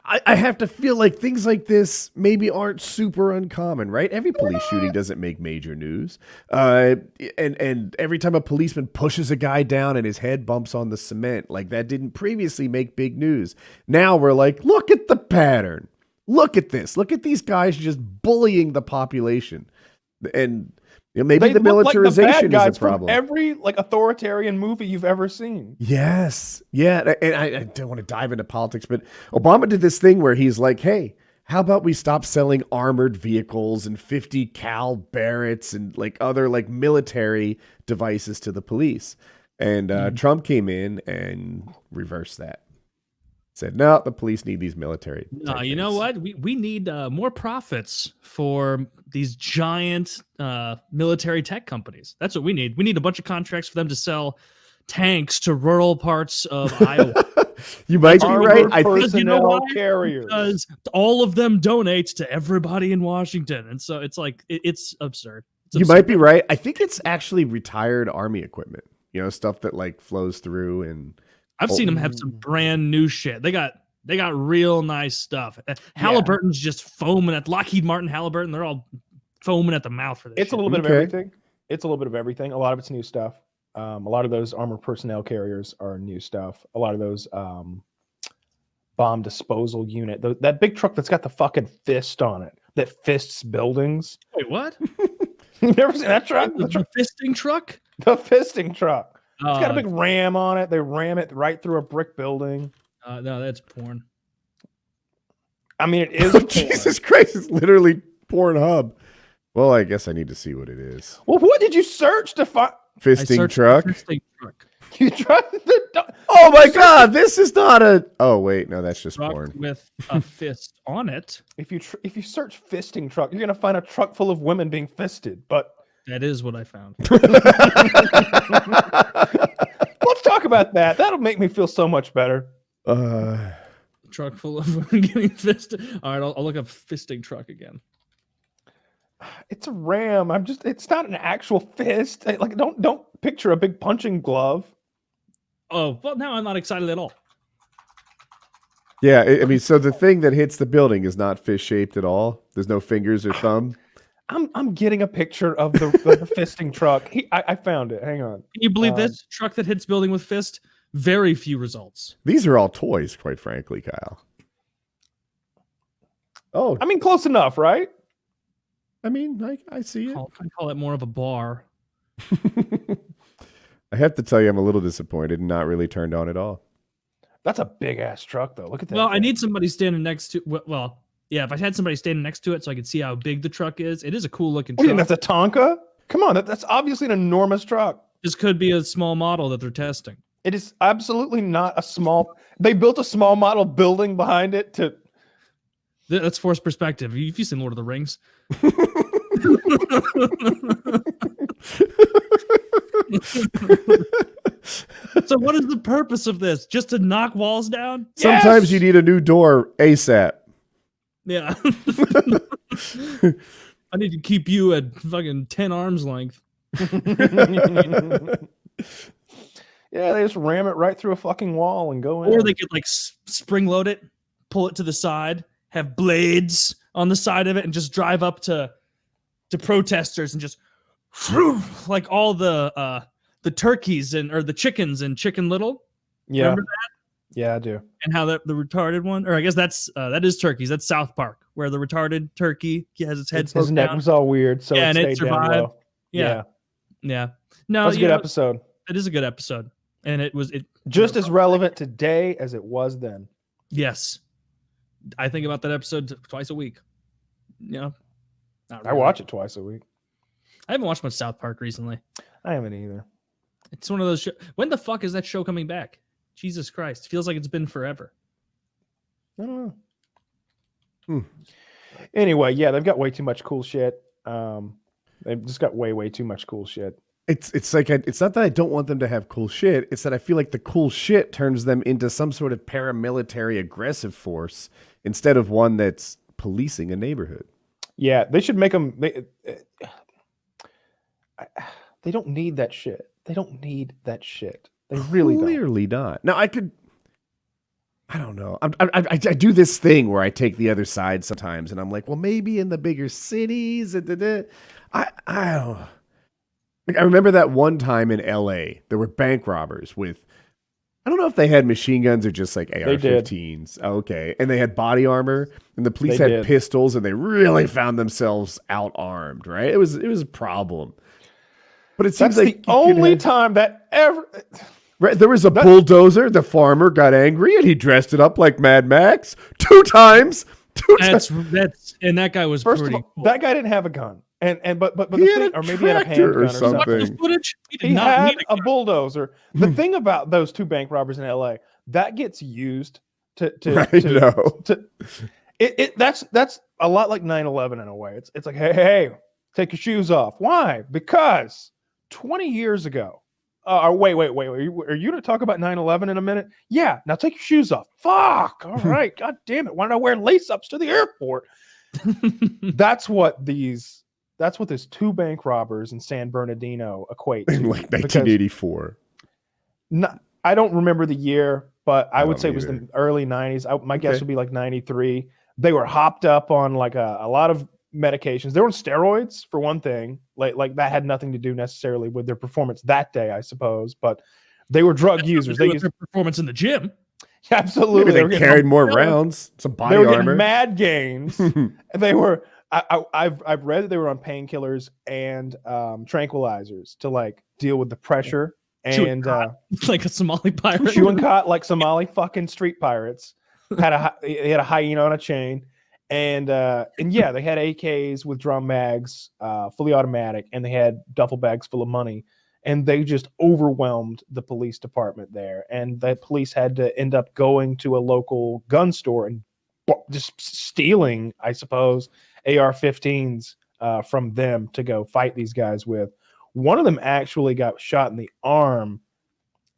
I have to feel like things like this maybe aren't super uncommon, right? Every police shooting doesn't make major news, and every time a policeman pushes a guy down and his head bumps on the cement, like that didn't previously make big news. Now we're like, look at the pattern. Look at this. Look at these guys just bullying the population, and maybe They the look like the militarization bad guys is a problem. from every authoritarian movie you've ever seen. Yes. Yeah. And I don't want to dive into politics, but Obama did this thing where he's like, hey, how about we stop selling armored vehicles and 50 cal Barretts and like other like military devices to the police? And Trump came in and reversed that. Said, no, the police need these military. No, you know what? We need more profits for these giant military tech companies. That's what we need. We need a bunch of contracts for them to sell tanks to rural parts of Iowa. You might be right. I think Personnel carriers. Because all of them donate to everybody in Washington, and so it's like it's absurd. You might be right. I think it's actually retired Army equipment. Stuff that like flows through and. I've seen them have some brand new shit. They got real nice stuff. Halliburton's just foaming at Lockheed Martin, Halliburton. They're all foaming at the mouth for this. It's a little bit of everything. It's a little bit of everything. A lot of it's new stuff. A lot of those armored personnel carriers are new stuff. A lot of those bomb disposal unit. That big truck that's got the fucking fist on it that fists buildings. Wait, what? You've never seen that truck? The fisting truck? The fisting truck. It's got a big Uh, ram on it. They ram it right through a brick building. No, that's porn. I mean, it is. Oh, Jesus Christ, it's literally Pornhub. Well, I guess I need to see what it is. Well, what did you search to find? Fisting truck. Fisting truck. You tried to. Oh my God, this is not a. Oh wait, no, that's just Truck porn. with a fist on it. If you search fisting truck, you're gonna find a truck full of women being fisted. But That is what I found. let's talk about that. That'll make me feel so much better. Truck full of women getting fisted. All right, I'll look up fisting truck again. It's a ram. It's not an actual fist. Like, don't picture a big punching glove. Oh, well, now I'm not excited at all. Yeah, I mean, so the thing that hits the building is not fish shaped at all. There's no fingers or thumb. I'm getting a picture of the fisting truck. I found it. Hang on. Can you believe this? Truck that hits building with fist? Very few results. These are all toys, quite frankly, Kyle. Oh, I mean, close enough, right? I mean, I see it. I call it more of a bar. I have to tell you, I'm a little disappointed and not really turned on at all. That's a big ass truck, though. Look at that. Well, I thing. need somebody standing next to. Well, yeah. If I had somebody standing next to it, so I could see how big the truck is. It is a cool looking What do you truck. think, that's a Tonka? Come on, that's obviously an enormous truck. This could be a small model that they're testing. It is absolutely not a small. They built a small model building behind it to. That's forced perspective. Have you seen Lord of the Rings? So what is the purpose of this? Just to knock walls down? Sometimes Yes! you need a new door ASAP. Yeah. I need to keep you at fucking 10 arms length. Yeah, they just ram it right through a fucking wall and go in. Or they could like spring load it, pull it to the side, have blades on the side of it, and just drive up to protesters and just like all the turkeys or the chickens in Chicken Little. Yeah. Remember that? Yeah, I do. And how the retarded one, or I guess that is turkeys. That's South Park, where the retarded turkey has its head His poked neck down. was all weird, so Yeah, it and it stayed down survived. low. Yeah. No, That's a you good know, episode. it is a good episode, and it Just as relevant today as it was then. yes. I think about that episode twice a week. Yeah, I watch it twice a week. I haven't watched much South Park recently. I haven't either. It's one of those shows. When the fuck is that show coming back? Jesus Christ. Feels like it's been forever. I don't know. Hmm. Anyway, yeah, they've got way too much cool shit. They've just got way too much cool shit. It's like it's not that I don't want them to have cool shit. It's that I feel like the cool shit turns them into some sort of paramilitary aggressive force instead of one that's policing a neighborhood. Yeah, they should make them. They don't need that shit. They don't need that shit. They really don't. Clearly not. Now I don't know. I do this thing where I take the other side sometimes, and I'm like, well, maybe in the bigger cities. I don't. Like, I remember that one time in L.A. there were bank robbers with. I don't know if they had machine guns or just like AR-15s. Oh, okay, and they had body armor, and the police had pistols, and they really found themselves out-armed. Right? It was a problem. But it seems like the only time that ever. Right, there was a bulldozer. The farmer got angry, and he dressed it up like Mad Max 2 times. That's and that guy was first pretty. Of all, that guy didn't have a gun, but the he thing, or maybe he had a handgun or something. Footage? He had a bulldozer. The thing about those 2 bank robbers in L.A. that gets used that's a lot like 9/11 in a way. It's like, hey, take your shoes off. Why? Because 20 years ago. Wait. Are you going to talk about 9/11 in a minute? Yeah. Now take your shoes off. Fuck. All right. God damn it. Why not wear lace-ups to the airport? That's what these 2 bank robbers in San Bernardino equate to. In like 1984. I don't remember the year, but I would say it was the early 90s. My guess would be like 93. They were hopped up on like a lot of medications. They were on steroids for one thing. Like that had nothing to do necessarily with their performance that day, I suppose. But they were drug users. They used their performance in the gym. Absolutely, maybe they carried more rounds. Some body armor. They were armor. getting mad gains. And they were. I've read that they were on painkillers and tranquilizers to like deal with the pressure and like a Somali pirate. Chewing cot like Somali fucking street pirates. They had a hyena on a chain. And yeah, they had AKs with drum mags, fully automatic, and they had duffel bags full of money. And they just overwhelmed the police department there. And the police had to end up going to a local gun store and just stealing, I suppose, AR-15s from them to go fight these guys with. One of them actually got shot in the arm.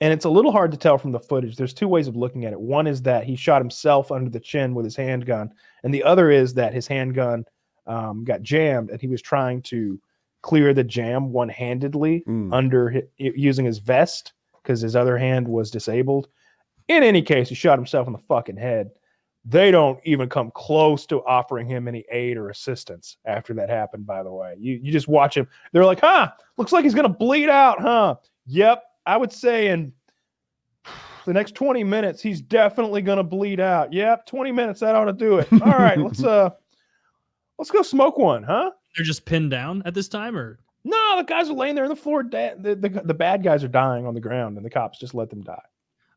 And it's a little hard to tell from the footage. There's 2 ways of looking at it. One is that he shot himself under the chin with his handgun. And the other is that his handgun got jammed and he was trying to clear the jam one-handedly using his vest because his other hand was disabled. In any case, he shot himself in the fucking head. They don't even come close to offering him any aid or assistance after that happened, by the way. You just watch him. They're like, looks like he's going to bleed out, huh? Yep. I would say in the next 20 minutes, he's definitely going to bleed out. Yep, 20 minutes, that ought to do it. All right, let's go smoke one, huh? They're just pinned down at this time, or no? The guys are laying there on the floor. The bad guys are dying on the ground, and the cops just let them die.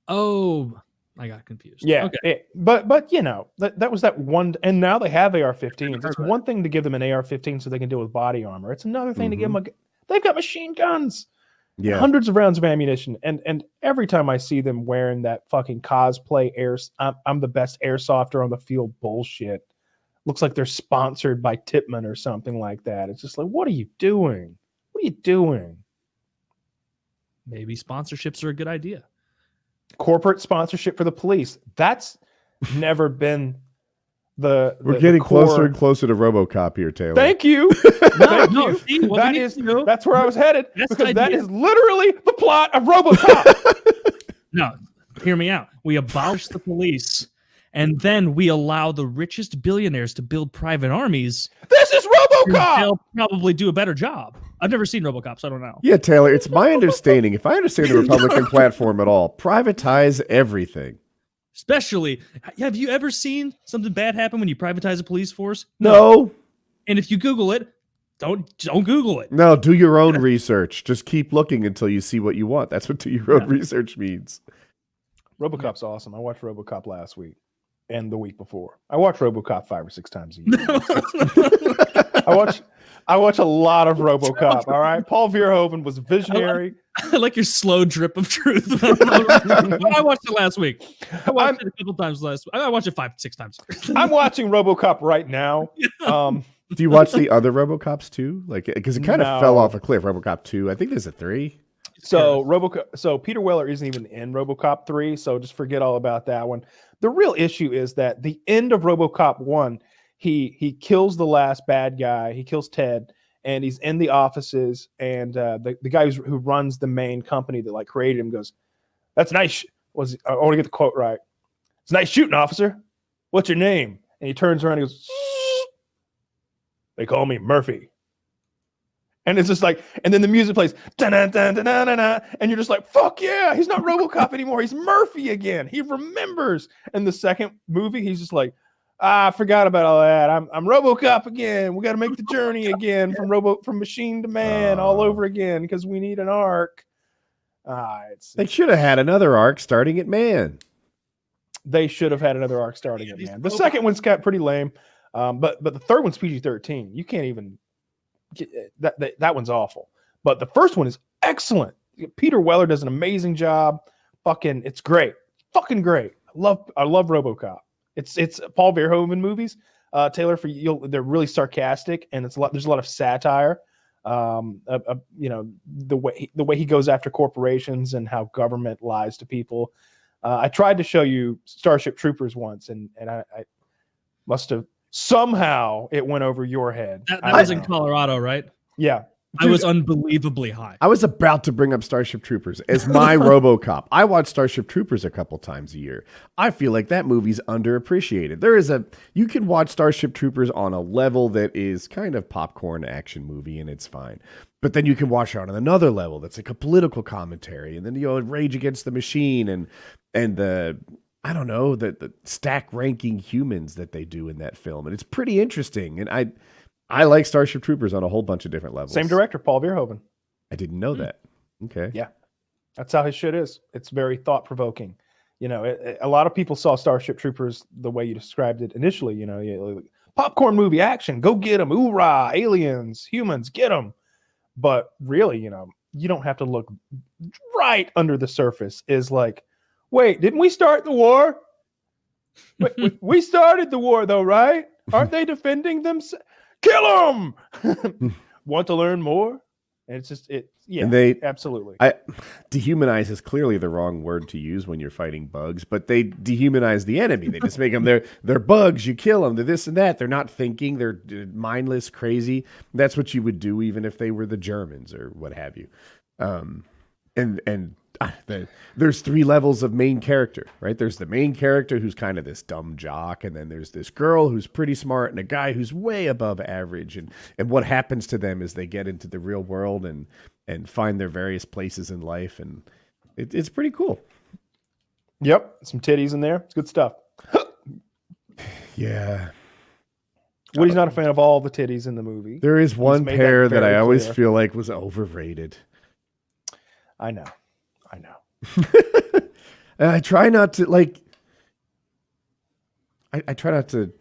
Oh, I got confused. Yeah, okay. But you know that was that one, and now they have AR-15s. It's one thing to give them an AR-15 so they can deal with body armor. It's another thing to give them they've got machine guns. Yeah. Hundreds of rounds of ammunition. And every time I see them wearing that fucking cosplay I'm the best airsofter on the field bullshit. Looks like they're sponsored by Tipman or something like that. It's just like, what are you doing? What are you doing? Maybe sponsorships are a good idea. Corporate sponsorship for the police. That's never been We're getting closer and closer to RoboCop here, Taylor. Thank you. Thank you. That's where I was headed because that is literally the plot of RoboCop. No, hear me out. We abolish the police, and then we allow the richest billionaires to build private armies. This is RoboCop. They'll probably do a better job. I've never seen RoboCop, so I don't know. Yeah, Taylor, it's my understanding, if I understand the Republican platform at all, privatize everything. Especially, have you ever seen something bad happen when you privatize a police force? No. And if you Google it, don't Google it. No, do your own research. Just keep looking until you see what you want. That's what do your own research means. RoboCop's awesome. I watched RoboCop last week and the week before. I watch RoboCop 5 or 6 times a year. I watch a lot of RoboCop. All right, Paul Verhoeven was visionary. I like your slow drip of truth. I watched it last week. I watched it a couple times last week. I watched it 5-6 times. I'm watching RoboCop right now. Do you watch the other RoboCops too? Like, because it kind of fell No. off a cliff. RoboCop 2. I think there's a 3. So so Peter Weller isn't even in RoboCop 3, so just forget all about that one. The real issue is that the end of RoboCop 1, he kills the last bad guy. He kills Ted, and he's in the offices, and the guy who runs the main company that like created him goes, "That's nice." I want to get the quote right. "It's nice shooting, officer. What's your name?" And he turns around and goes, "They call me Murphy." And it's just like, and then the music plays, dun, dun, dun, dun, dun, dun, dun, and you're just like, fuck yeah, he's not RoboCop anymore. He's Murphy again. He remembers. And the second movie, he's just like, I forgot about all that. I'm RoboCop again. We got to make the journey again from machine to man all over again because we need an arc. They should have had another arc starting at Man. They should have had another arc starting at Man. The second one's got pretty lame, but the third one's PG-13. You can't even. That one's awful, but the first one is excellent. Peter Weller does an amazing job. It's great, fucking great. I love RoboCop. It's Paul Verhoeven movies. Taylor, they're really sarcastic, and there's a lot of satire. The way he goes after corporations and how government lies to people. I tried to show you Starship Troopers once, and I must have. Somehow it went over your head. That was in Colorado, right? Yeah. Dude, I was unbelievably high. I was about to bring up Starship Troopers as my RoboCop. I watch Starship Troopers a couple times a year. I feel like that movie's underappreciated. You can watch Starship Troopers on a level that is kind of popcorn action movie, and it's fine. But then you can watch it on another level that's like a political commentary, and then Rage Against the Machine and the I don't know, the stack ranking humans that they do in that film. And it's pretty interesting. And I like Starship Troopers on a whole bunch of different levels. Same director, Paul Verhoeven. I didn't know that. Okay. Yeah. That's how his shit is. It's very thought provoking. A lot of people saw Starship Troopers the way you described it initially, popcorn movie action, go get them. Hoorah, aliens, humans, get them. But really, you don't have to look right under the surface is like, wait, didn't we start the war? We started the war, though, right? Aren't they defending themselves? Kill them! Want to learn more? And it's just, absolutely. Dehumanize is clearly the wrong word to use when you're fighting bugs, but they dehumanize the enemy. They just make them, they're bugs, you kill them, they're this and that. They're not thinking, they're mindless, crazy. That's what you would do even if they were the Germans or what have you. There's 3 levels of main character, right? There's the main character who's kind of this dumb jock, and then there's this girl who's pretty smart, and a guy who's way above average. And what happens to them is they get into the real world and find their various places in life, and it's pretty cool. Yep, some titties in there. It's good stuff. Yeah. Woody's not a fan of all the titties in the movie. There is one pair that I always feel like was overrated. I know. And I try not to I try not to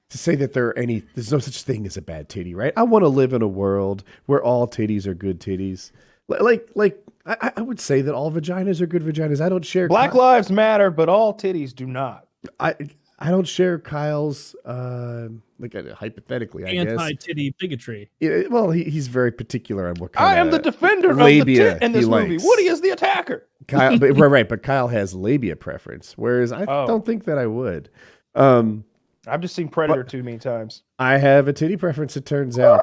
say that there's no such thing as a bad titty, right? I want to live in a world where all titties are good titties. I would say that all vaginas are good vaginas. I don't share Black lives matter, but all titties do not. I don't share Kyle's hypothetically, I guess, anti-titty bigotry. Yeah, well, he's very particular on what kind I am the defender of the tit in this movie. Woody is the attacker. Kyle, but Kyle has labia preference, whereas I don't think that I would. I've just seen Predator too many times. I have a titty preference, it turns out.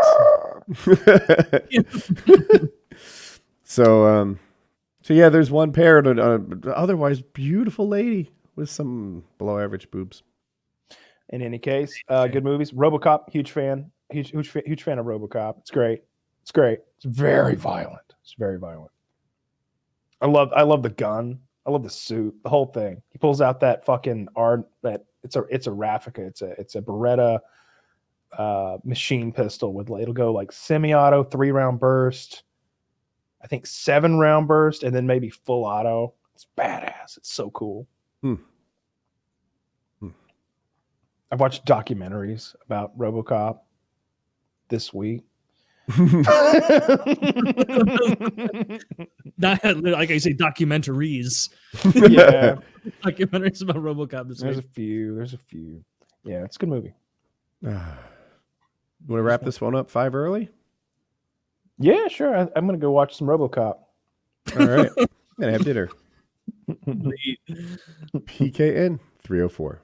So yeah, there's one pair of otherwise beautiful lady with some below average boobs. In any case, good movies. RoboCop, huge fan. Huge fan of RoboCop. It's great. It's very violent. I love the gun. I love the suit. The whole thing. He pulls out that fucking it's a Raffica. It's a Beretta machine pistol with it'll go like semi-auto 3-round burst. I think 7-round burst and then maybe full auto. It's badass. It's so cool. I've watched documentaries about RoboCop this week. Like I say, documentaries. Yeah, Documentaries about RoboCop this there's week. a few. Yeah, it's a good movie. You want to wrap this one up 5 early? Yeah, sure. I'm gonna go watch some RoboCop. All right. I'm going to have dinner. PKN 304.